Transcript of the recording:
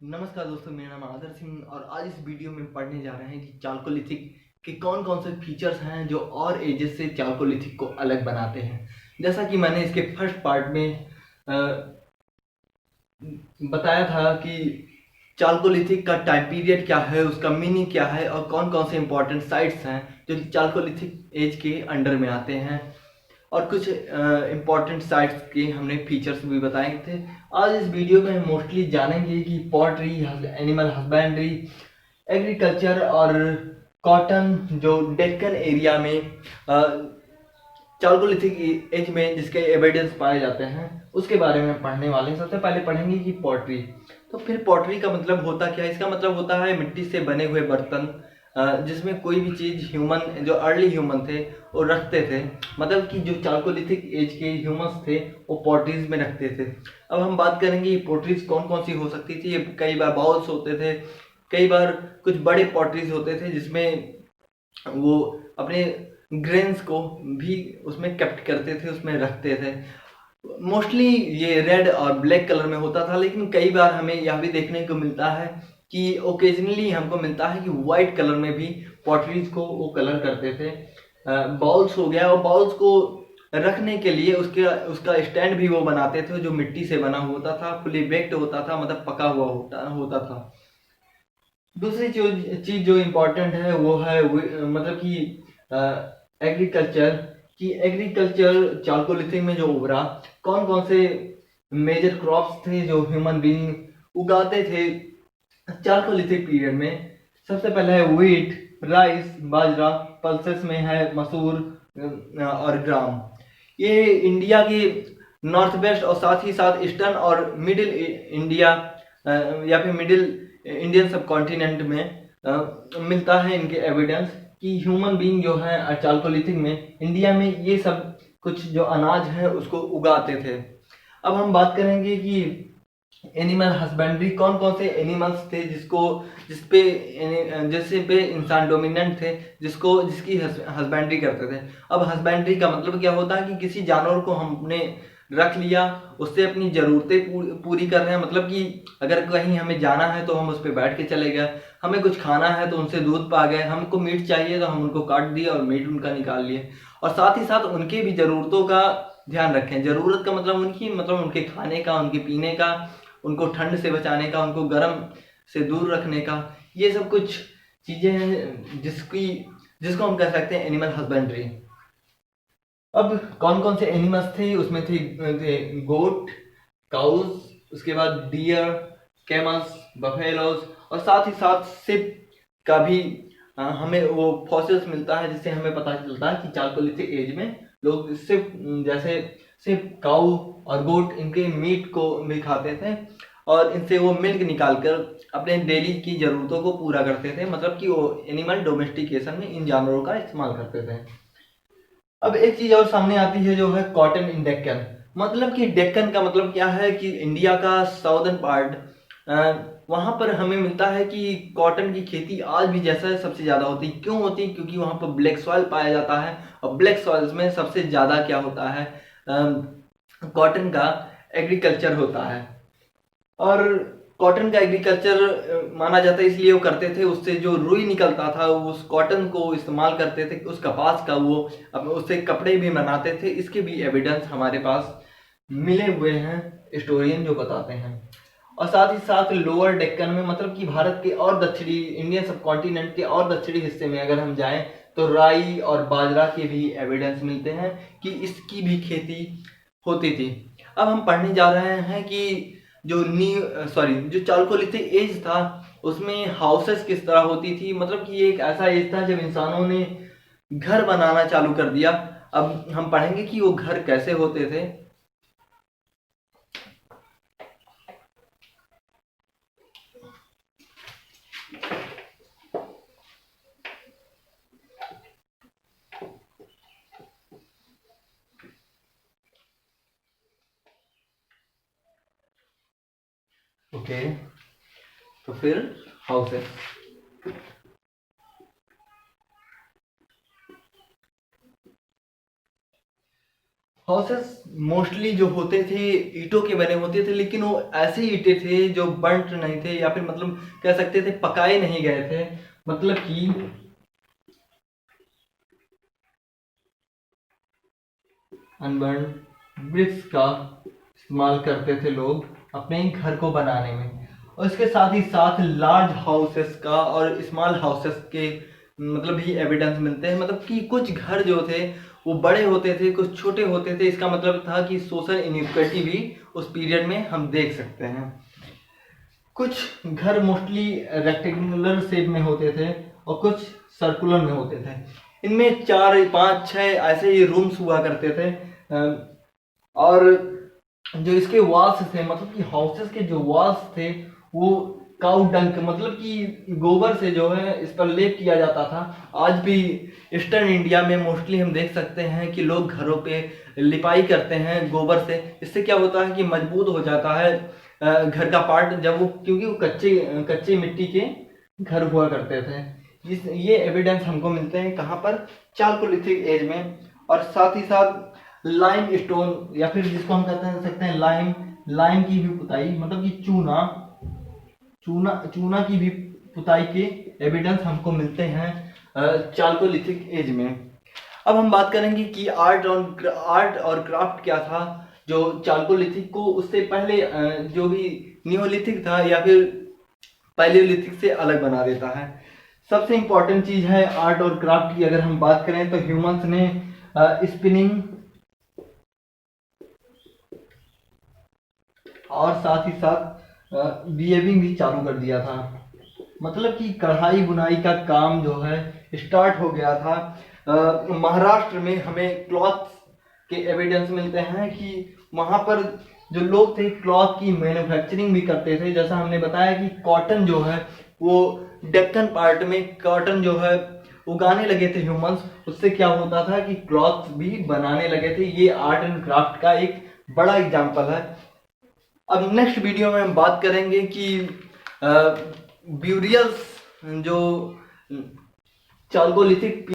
नमस्कार दोस्तों, मेरा नाम आदर सिंह और आज इस वीडियो में पढ़ने जा रहे हैं कि चाल्कोलिथिक के कौन कौन से फीचर्स हैं जो और एजेस से चाल्कोलिथिक को अलग बनाते हैं। जैसा कि मैंने इसके फर्स्ट पार्ट में बताया था कि चाल्कोलिथिक का टाइम पीरियड क्या है, उसका मीनिंग क्या है और कौन कौन से इंपॉर्टेंट साइट्स हैं जो कि चाल्कोलिथिक एज के अंडर में आते हैं, और कुछ इम्पॉर्टेंट साइट्स के हमने फीचर्स भी बताए थे। आज इस वीडियो में हम मोस्टली जानेंगे कि पॉल्ट्री, एनिमल हस्बेंड्री, एग्रीकल्चर और कॉटन जो डेक्कन एरिया में चाल्कोलिथिक एज में जिसके एविडेंस पाए जाते हैं उसके बारे में पढ़ने वाले हैं। सबसे पहले पढ़ेंगे कि पॉटरी। तो फिर पॉटरी का मतलब होता क्या है? इसका मतलब होता है मिट्टी से बने हुए बर्तन, जिसमें कोई भी चीज़ ह्यूमन, जो अर्ली ह्यूमन थे वो रखते थे। मतलब कि जो चाल्कोलिथिक एज के ह्यूमंस थे वो पॉटरीज में रखते थे। अब हम बात करेंगे पॉटरीज कौन कौन सी हो सकती थी। कई बार बाउल्स होते थे, कई बार कुछ बड़े पॉटरीज होते थे जिसमें वो अपने ग्रेन्स को भी उसमें कैप्ट करते थे, उसमें रखते थे। मोस्टली ये रेड और ब्लैक कलर में होता था, लेकिन कई बार हमें यह भी देखने को मिलता है कि ओकेजनली हमको मिलता है कि वाइट कलर में भी पॉटरीज को वो कलर करते थे। बाउल्स हो गया, और बाउल्स को रखने के लिए उसका स्टैंड भी वो बनाते थे जो मिट्टी से बना होता था, फुली बेक्ड होता था, मतलब पका हुआ होता था। दूसरी चीज जो इम्पोर्टेंट है वो है मतलब कि एग्रीकल्चर। कि एग्रीकल्चर चाल्कोलिथिक में जो उभरा, कौन कौन से मेजर क्रॉप्स थे जो ह्यूमन बीइंग उगाते थे चाल्कोलिथिक पीरियड में। सबसे पहले है व्हीट, राइस, बाजरा। पल्सेस में है मसूर और ग्राम। ये इंडिया के नॉर्थ वेस्ट और साथ ही साथ ईस्टर्न और मिडिल इंडिया या फिर मिडिल इंडियन सब कॉन्टिनेंट में मिलता है इनके एविडेंस कि ह्यूमन बीइंग जो है चाल्कोलिथिक में इंडिया में ये सब कुछ जो अनाज है उसको उगाते थे। अब हम बात करेंगे कि एनिमल हस्बेंड्री, कौन कौन से एनिमल्स थे जिससे पे इंसान डोमिनेंट थे, जिसकी हस्बेंड्री करते थे। अब हस्बेंड्री का मतलब क्या होता है कि किसी जानवर को हमने रख लिया, उससे अपनी ज़रूरतें पूरी कर रहे हैं। मतलब कि अगर कहीं हमें जाना है तो हम उस पर बैठ के चले गए, हमें कुछ खाना है तो उनसे दूध पा गए, हमको मीट चाहिए तो हम उनको काट दिए और मीट उनका निकाल लिए। और साथ ही साथ उनके भी ज़रूरतों का ध्यान रखें। ज़रूरत का मतलब उनके खाने का, उनके पीने का, उनको ठंड से बचाने का, उनको गर्म से दूर रखने का। ये सब कुछ चीज़ें हैं जिसको हम कह सकते हैं एनिमल हस्बेंड्री। अब कौन कौन से एनिमल्स थे उसमें थे गोट, काउज, उसके बाद डियर, कैमल्स, बफेलोज, और साथ ही साथ सिप का भी हमें वो फॉसिल्स मिलता है जिससे हमें पता चलता है कि चाल्कोलिथिक एज में लोग सिप, जैसे सिप, काऊ और गोट, इनके मीट को भी खाते थे और इनसे वो मिल्क निकालकर अपने डेली की ज़रूरतों को पूरा करते थे। मतलब कि वो एनिमल डोमेस्टिकेशन में इन जानवरों का इस्तेमाल करते थे। अब एक चीज और सामने आती है जो है कॉटन इन डेक्कन। मतलब कि डेक्कन का मतलब क्या है कि इंडिया का साउदर्न पार्ट, वहां पर हमें मिलता है कि कॉटन की खेती आज भी जैसा है सबसे ज्यादा होती है। क्यों होती है? क्योंकि वहां पर ब्लैक सॉइल पाया जाता है, और ब्लैक सॉइल्स में सबसे ज्यादा क्या होता है, कॉटन का एग्रीकल्चर होता है। और कॉटन का एग्रीकल्चर माना जाता है इसलिए वो करते थे, उससे जो रुई निकलता था उस कॉटन को इस्तेमाल करते थे, उस कपास का वो अब उससे कपड़े भी बनाते थे। इसके भी एविडेंस हमारे पास मिले हुए हैं, हिस्टोरियन जो बताते हैं। और साथ ही साथ लोअर डेक्कन में, मतलब कि भारत के और दक्षिणी, इंडियन सब कॉन्टिनेंट के और दक्षिणी हिस्से में अगर हम जाएं तो राई और बाजरा के भी एविडेंस मिलते हैं कि इसकी भी खेती होती थी। अब हम पढ़ने जा रहे हैं कि जो चाल्कोलिथिक एज था उसमें हाउसेस किस तरह होती थी। मतलब कि ये एक ऐसा एज था जब इंसानों ने घर बनाना चालू कर दिया। अब हम पढ़ेंगे कि वो घर कैसे होते थे। ओके, तो फिर हाउसेस। हाउसेस मोस्टली जो होते थे ईंटों के बने होते थे, लेकिन वो ऐसे ईंटें थे जो बर्nt नहीं थे, या फिर मतलब कह सकते थे पकाए नहीं गए थे। मतलब कि अनबर्न ब्रिक्स का इस्तेमाल करते थे लोग अपने घर को बनाने में। और इसके साथ ही साथ लार्ज हाउसेस का और स्मॉल हाउसेस के मतलब भी एविडेंस मिलते हैं। मतलब कि कुछ घर जो थे वो बड़े होते थे, कुछ छोटे होते थे। इसका मतलब था कि सोशल इनइक्वालिटी भी उस पीरियड में हम देख सकते हैं। कुछ घर मोस्टली रेक्टेंगुलर शेप में होते थे और कुछ सर्कुलर में होते थे। इनमें 4 5 6 ऐसे ही रूम्स हुआ करते थे। और जो इसके वॉल्स थे, मतलब कि हाउसेस के जो वॉल्स थे वो काउ डंक मतलब कि गोबर से जो है इस पर लेप किया जाता था। आज भी ईस्टर्न इंडिया में मोस्टली हम देख सकते हैं कि लोग घरों पे लिपाई करते हैं गोबर से। इससे क्या होता है कि मजबूत हो जाता है घर का पार्ट, जब वो क्योंकि वो कच्चे कच्चे मिट्टी के घर हुआ करते थे। ये एविडेंस हमको मिलते हैं कहाँ पर, चालकोलिथिक एज में। और साथ ही साथ लाइम स्टोन या फिर जिसको हम कहते सकते हैं लाइम, लाइम की भी पुताई मतलब कि चूना चूना चूना की भी पुताई के एविडेंस हमको मिलते हैं चालकोलिथिक एज में। अब हम बात करेंगे कि आर्ट और क्राफ्ट क्या था जो चालकोलिथिक को उससे पहले जो भी नियोलिथिक था या फिर पैलियोलिथिक से अलग बना देता है। सबसे इंपॉर्टेंट चीज है आर्ट और क्राफ्ट की। अगर हम बात करें तो ह्यूमंस ने स्पिनिंग और साथ ही साथ वीविंग भी चालू कर दिया था। मतलब कि कढ़ाई बुनाई का काम जो है स्टार्ट हो गया था। महाराष्ट्र में हमें क्लॉथ के एविडेंस मिलते हैं कि वहाँ पर जो लोग थे क्लॉथ की मैन्युफैक्चरिंग भी करते थे। जैसा हमने बताया कि कॉटन जो है वो डेक्कन पार्ट में कॉटन जो है उगाने लगे थे ह्यूमंस। उससे क्या होता था कि क्लॉथ भी बनाने लगे थे। ये आर्ट एंड क्राफ्ट का एक बड़ा एग्जाम्पल है। अब नेक्स्ट वीडियो में हम बात करेंगे कि ब्यूरियल्स जो चालकोलिथिक